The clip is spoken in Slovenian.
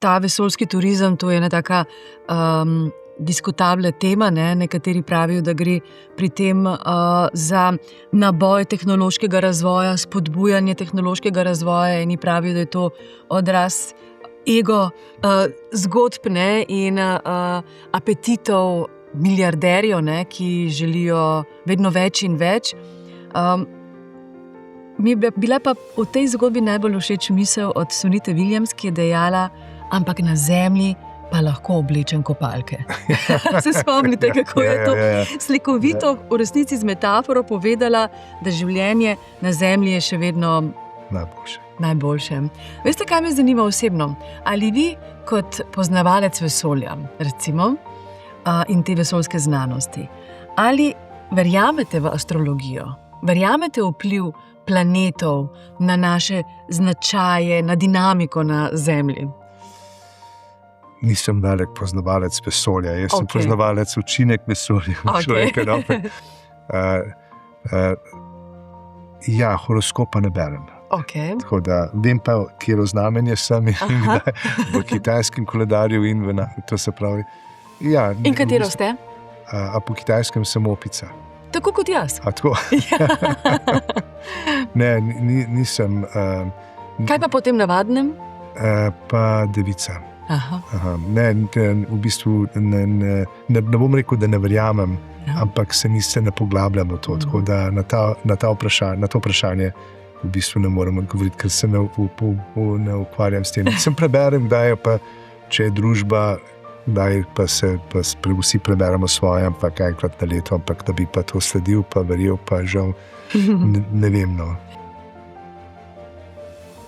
ta vesoljski turizem, to je ena taka diskutabla tema, ne? Nekateri pravijo, da gre pri tem za naboj tehnološkega razvoja, spodbujanje tehnološkega razvoja, in pravijo, da je to odraz ego zgodb, ne? In apetitov milijarderjev, ne? Ki želijo vedno več in več. Mi je bila pa v tej zgodbi najbolj všeč misel od Sunite Williams, ki je dejala, ampak na Zemlji pa lahko oblečem kopalke. Se spomnite, kako je to slikovito v resnici z metaforo povedala, da življenje na Zemlji je še vedno najboljše. Veste, kaj me zanima osebno? Ali vi kot poznavalec vesolja, recimo, in te vesoljske znanosti, ali verjamete v astrologijo? Verjamete v vpliv planetov na naše značaje, na dinamiko na Zemlji? Nisem velik poznavalec vesolja. Jaz sem poznavalec učinek vesolja v človeka. Ja, horoskopa ne berem. Tako da vem pa, kjero znamenje sem in v kitajskem koledarju in to se pravi. Ja, in katero ste? A po kitajskem sem opica. Tako kot jaz. A tako? Ne, nisem. Kaj pa po tem navadnem? Pa devica. Aha. Ne, v bistvu ne bom rekel, da ne verjamem, ampak se ne poglabljam v to. Tako da na to vprašanje v bistvu ne morem odgovoriti, ker se ne ukvarjam s tem. Sem preberem, da je pa, če je družba, da pa vsi preberemo svoje, ampak enkrat na leto, ampak da bi pa to sledil, pa verjel, pa žal ne vem.